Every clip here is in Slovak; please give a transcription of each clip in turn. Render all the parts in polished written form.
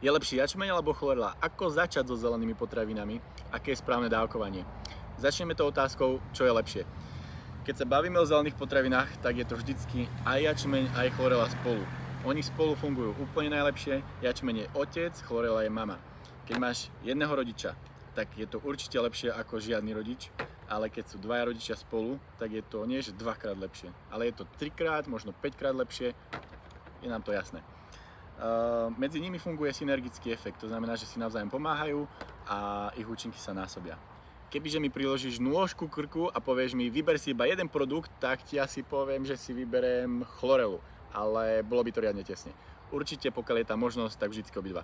Je lepší jačmeň alebo chlorela? Ako začať so zelenými potravinami? Aké je správne dávkovanie? Začneme to otázkou, čo je lepšie. Keď sa bavíme o zelených potravinách, tak je to vždycky aj jačmeň, aj chlorela spolu. Oni spolu fungujú úplne najlepšie, jačmeň je otec, chlorela je mama. Keď máš jedného rodiča, tak je to určite lepšie ako žiadny rodič, ale keď sú dvaja rodičia spolu, tak je to nie že dvakrát lepšie, ale je to trikrát, možno 5-krát lepšie, je nám to jasné. Medzi nimi funguje synergický efekt, to znamená, že si navzájom pomáhajú a ich účinky sa násobia. Kebyže mi priložíš nôžku k krku a povieš mi, vyber si iba jeden produkt, tak ti asi poviem, že si vyberiem chlorelu, ale bolo by to riadne tesne. Určite, pokiaľ je tá možnosť, tak vždycky obidva.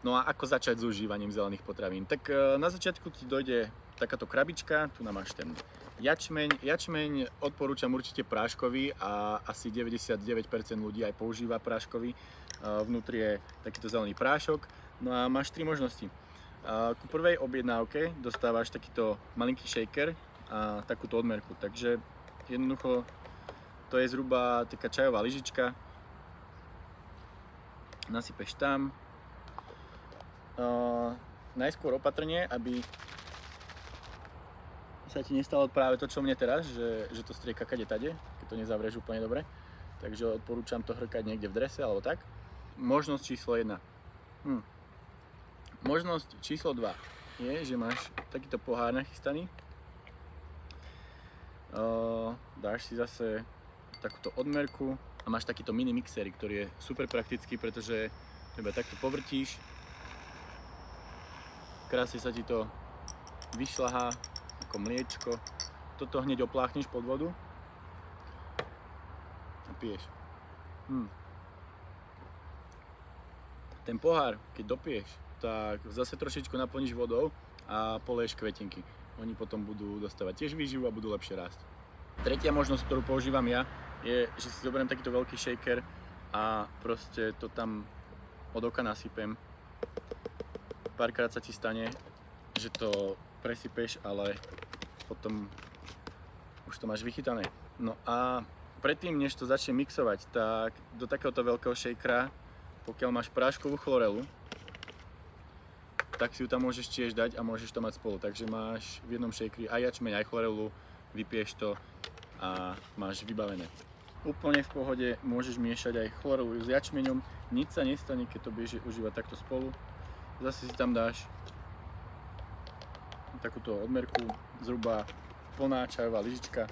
No a ako začať s užívaním zelených potravín? Tak na začiatku ti dojde takáto krabička, tu nám máš ten jačmeň. Jačmeň odporúčam určite práškový a asi 99% ľudí aj používa práškový. Vnútri je takýto zelený prášok. No a máš 3 možnosti. Ku prvej objednávke dostávaš takýto malinký shaker a takúto odmerku. Takže jednoducho to je zhruba taká čajová lyžička. Nasypeš tam. Najskôr opatrne, aby sa ti nestalo práve to, čo mne teraz, že to strieka kade tade, keď to nezavrieš úplne dobre. Takže odporúčam to hrkať niekde v drese alebo tak. Možnosť číslo 1. Možnosť číslo 2 je, že máš takýto pohár nachystaný. Dáš si zase takúto odmerku a máš takýto mini mixer, ktorý je super praktický, pretože iba takto povrtíš. Krásne sa ti to vyšľahá ako mliečko. Toto hneď opláchneš pod vodu a piješ. Ten pohár, keď dopiješ, tak zase trošičku naplníš vodou a poleješ kvetinky. Oni potom budú dostávať tiež výživu a budú lepšie rásť. Tretia možnosť, ktorú používam ja, je, že si zoberiem takýto veľký shaker a proste to tam od oka nasypem. Párkrát sa ti stane, že to presypeš, ale potom už to máš vychytané. No a predtým, než to začne mixovať, tak do takéhoto veľkého shakera, pokiaľ máš práškovú chlorelu, tak si ju tam môžeš tiež dať a môžeš to mať spolu. Takže máš v jednom shakeri aj jačmeň, aj chlorelu, vypiješ to a máš vybavené. Úplne v pohode môžeš miešať aj chlorelu s jačmeňom, nič sa nestane, keď to budeš užívať takto spolu. Zase si tam dáš takúto odmerku, zhruba plná čajová lyžička.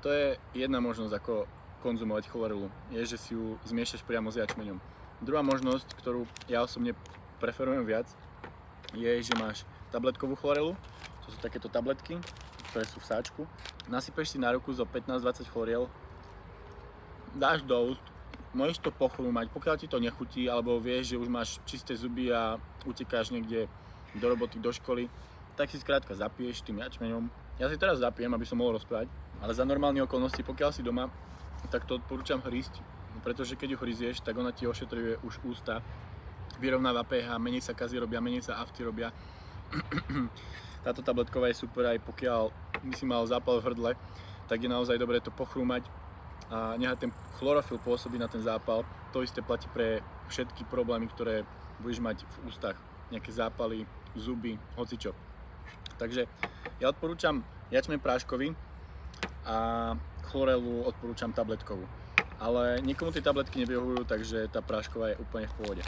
To je jedna možnosť, ako konzumovať chlorelu, je, že si ju zmiešaš priamo s jačmeňom. Druhá možnosť, ktorú ja osobne preferujem viac, je, že máš tabletkovú chlorelu. To sú takéto tabletky, ktoré sú v sáčku. Nasypeš si na ruku zo 15-20 chloriel, dáš do úst, môžeš to pochrúmať, pokiaľ ti to nechutí, alebo vieš, že už máš čisté zuby a utekáš niekde do roboty, do školy, tak si skrátka zapiješ tým jačmeňom. Ja si teraz zapijem, aby som mohol rozprávať, ale za normálne okolnosti, pokiaľ si doma, tak to odporúčam hrísť, pretože keď ju hryzieš, tak ona ti ošetruje už ústa, vyrovnáva pH, menej sa kazy robia, menej sa afty robia. Táto tabletková je super aj pokiaľ by si mal zápal v hrdle, tak je naozaj dobré to pochrúmať a nechať ten chlorofil pôsobiť na ten zápal. To isté platí pre všetky problémy, ktoré budeš mať v ústach, nejaké zápaly, zuby, hocičo. Takže ja odporúčam jačmeň práškový a chlorelu odporúčam tabletkovú. Ale niekomu tie tabletky nevyhovujú, takže tá prášková je úplne v pohode.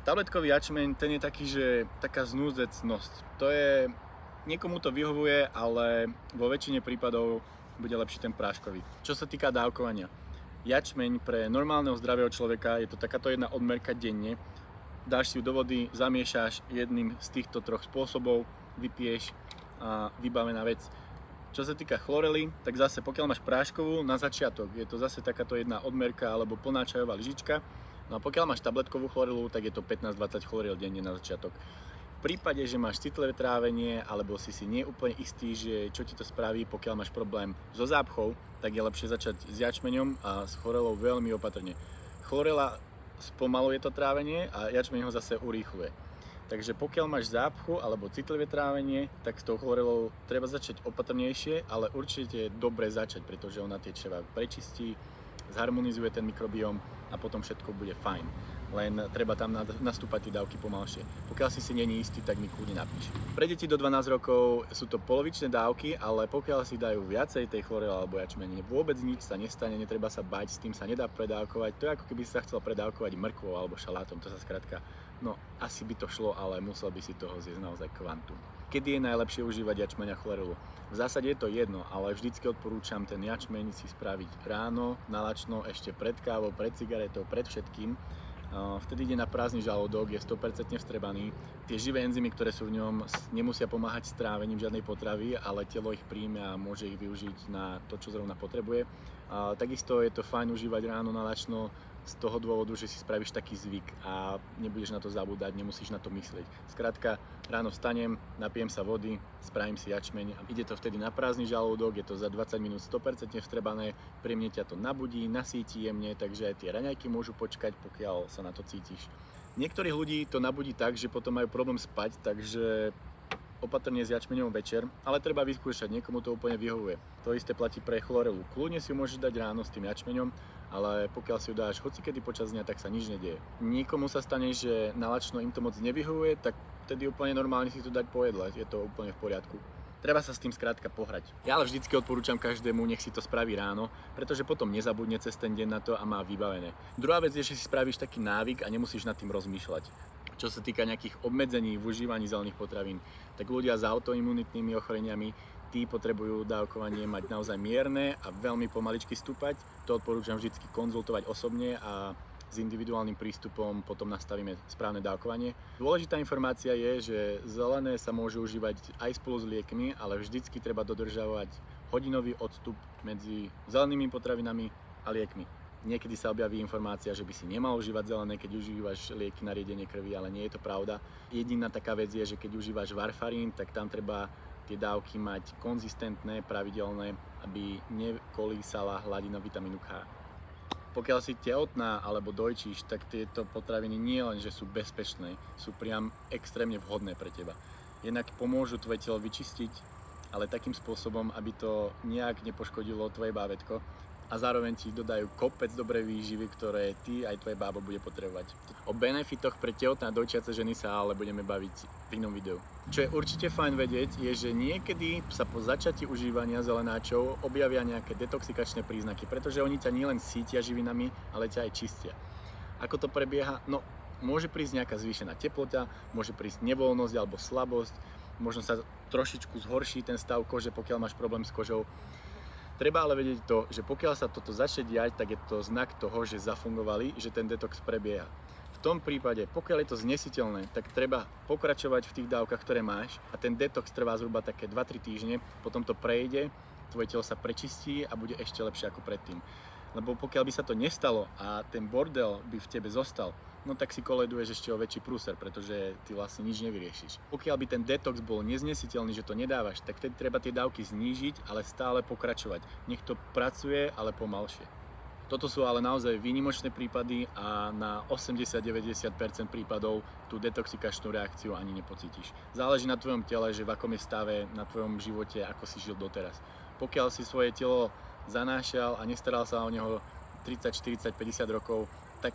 Tabletkový jačmeň, ten je taký, že taká znúzecnosť. To je, niekomu to vyhovuje, ale vo väčšine prípadov bude lepší ten práškový. Čo sa týka dávkovania, jačmeň pre normálneho zdravého človeka je to takáto jedna odmerka denne. Dáš si ju do vody, zamiešaš jedným z týchto troch spôsobov, vypiješ a vybavená vec. Čo sa týka chlorely, tak zase pokiaľ máš práškovú, na začiatok je to zase takáto jedna odmerka alebo plná čajová lyžička. No a pokiaľ máš tabletkovú chlorelu, tak je to 15-20 chloriel denne na začiatok. V prípade, že máš citlivé trávenie alebo si nie úplne istý, že čo ti to spraví, pokiaľ máš problém so zápchou, tak je lepšie začať s jačmeňom a s chlorelou veľmi opatrne. Chlorela spomaluje to trávenie a jačmeň ho zase urýchluje. Takže pokiaľ máš zápchu alebo citlivé trávenie, tak s tou chlorelou treba začať opatrnejšie, ale určite je dobre začať, pretože ona tie čreva prečistí, zharmonizuje ten mikrobióm a potom všetko bude fajn. Len treba tam nastúpať tie dávky pomalšie. Pokiaľ si není istý, tak mi kľudne napíš. Pre deti do 12 rokov sú to polovičné dávky, ale pokiaľ si dajú viacej tej chlorely alebo jačmene, vôbec nič sa nestane, netreba sa bať, s tým sa nedá predávkovať. To je ako keby si sa chcel predávkovať mrkvou alebo šalátom, to sa skrátka, no asi by to šlo, ale musel by si toho zjesť naozaj kvantum. Kedy je najlepšie užívať jačmeň a chlorelu? V zásade je to jedno, ale vždycky odporúčam ten jačmeň si spraviť ráno, nalačno, ešte pred kávou, pred cigaretou, pred všetkým. Vtedy ide na prázdny žalúdok, je 100% vstrebaný. Tie živé enzymy, ktoré sú v ňom, nemusia pomáhať s trávením žiadnej potravy, ale telo ich príjme a môže ich využiť na to, čo zrovna potrebuje. Takisto je to fajn užívať ráno nalačno z toho dôvodu, že si spravíš taký zvyk a nebudeš na to zabúdať, nemusíš na to myslieť. Skrátka, ráno vstanem, napijem sa vody, spravím si jačmeň a ide to vtedy na prázdny žalúdok, je to za 20 minút 100% vstrebané, príjemne ťa to nabudí, nasíti jemne, takže aj tie raňajky môžu počkať, pokiaľ sa na to cítiš. Niektorých ľudí to nabudí tak, že potom majú problém spať, takže opatrne s jačmeňom večer, ale treba vyskúšať, niekomu to úplne vyhovuje. To isté platí pre chlorelu. Kľudne si ju môžeš dať ráno s tým jačmeňom, ale pokiaľ si ju dáš hocikedy počas dňa, tak sa nič nedieje. Niekomu sa stane, že nalačno im to moc nevyhovuje, tak vtedy úplne normálne si to dať po jedle, je to úplne v poriadku. Treba sa s tým skrátka pohrať. Ja ale vždycky odporúčam každému, nech si to spraví ráno, pretože potom nezabudne cez ten deň na to a má vybavené. Druhá vec je, že si spravíš taký návyk a nemusíš nad tým rozmýšľať. Čo sa týka nejakých obmedzení v užívaní zelených potravín, tak ľudia s autoimunitnými ochoreniami, tí potrebujú dávkovanie mať naozaj mierne a veľmi pomaličky stúpať. To odporúčam vždy konzultovať osobne a s individuálnym prístupom potom nastavíme správne dávkovanie. Dôležitá informácia je, že zelené sa môže užívať aj spolu s liekmi, ale vždycky treba dodržavať hodinový odstup medzi zelenými potravinami a liekmi. Niekedy sa objaví informácia, že by si nemal užívať zelené, keď užívaš lieky na riedenie krvi, ale nie je to pravda. Jediná taká vec je, že keď užívaš varfarín, tak tam treba tie dávky mať konzistentné, pravidelné, aby nekolísala hladina vitamínu K. Pokiaľ si tehotná alebo dojčíš, tak tieto potraviny nie len, že sú bezpečné, sú priam extrémne vhodné pre teba. Jednak pomôžu tvoje telo vyčistiť, ale takým spôsobom, aby to nejak nepoškodilo tvoje bábätko a zároveň ti dodajú kopec dobrej výživy, ktoré ty aj tvoje bábo bude potrebovať. O benefitoch pre tehotné a dojčiace ženy sa ale budeme baviť v inom videu. Čo je určite fajn vedieť, je, že niekedy sa po začatí užívania zelenáčov objavia nejaké detoxikačné príznaky, pretože oni ťa nielen sítia živinami, ale ťa aj čistia. Ako to prebieha? No, môže prísť nejaká zvýšená teplota, môže prísť nevoľnosť alebo slabosť, možno sa trošičku zhorší ten stav kože, pokiaľ máš problém s kožou. Treba ale vedieť to, že pokiaľ sa toto začne diať, tak je to znak toho, že zafungovali, že ten detox prebieha. V tom prípade, pokiaľ je to znesiteľné, tak treba pokračovať v tých dávkach, ktoré máš a ten detox trvá zhruba také 2-3 týždne, potom to prejde, tvoje telo sa prečistí a bude ešte lepšie ako predtým. Lebo pokiaľ by sa to nestalo a ten bordel by v tebe zostal, no tak si koleduješ ešte o väčší prúser, pretože ty vlastne nič nevyriešiš. Pokiaľ by ten detox bol neznesiteľný, že to nedávaš, tak vtedy treba tie dávky znížiť, ale stále pokračovať. Nech to pracuje, ale pomalšie. Toto sú ale naozaj výnimočné prípady a na 80-90% prípadov tú detoxikačnú reakciu ani nepocítiš. Záleží na tvojom tele, že v akom je stave, na tvojom živote, ako si žil doteraz. Pokiaľ si svoje telo zanášal a nestaral sa o neho 30, 40, 50 rokov, tak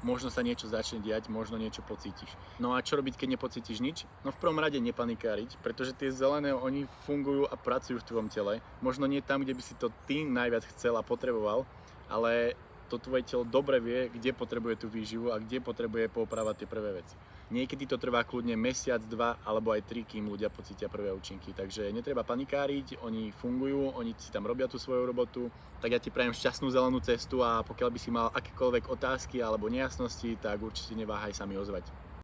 možno sa niečo začne diať, možno niečo pocítiš. No a čo robiť, keď nepocítiš nič? No v prvom rade nepanikáriť, pretože tie zelené, oni fungujú a pracujú v tvojom tele. Možno nie tam, kde by si to ty najviac chcel a potreboval, ale to tvoje telo dobre vie, kde potrebuje tú výživu a kde potrebuje poopravať tie prvé veci. Niekedy to trvá kľudne mesiac, 2 alebo aj 3, kým ľudia pocítia prvé účinky. Takže netreba panikáriť, oni fungujú, oni si tam robia tú svoju robotu. Tak ja ti prajem šťastnú zelenú cestu a pokiaľ by si mal akékoľvek otázky alebo nejasnosti, tak určite neváhaj sa mi ozvať.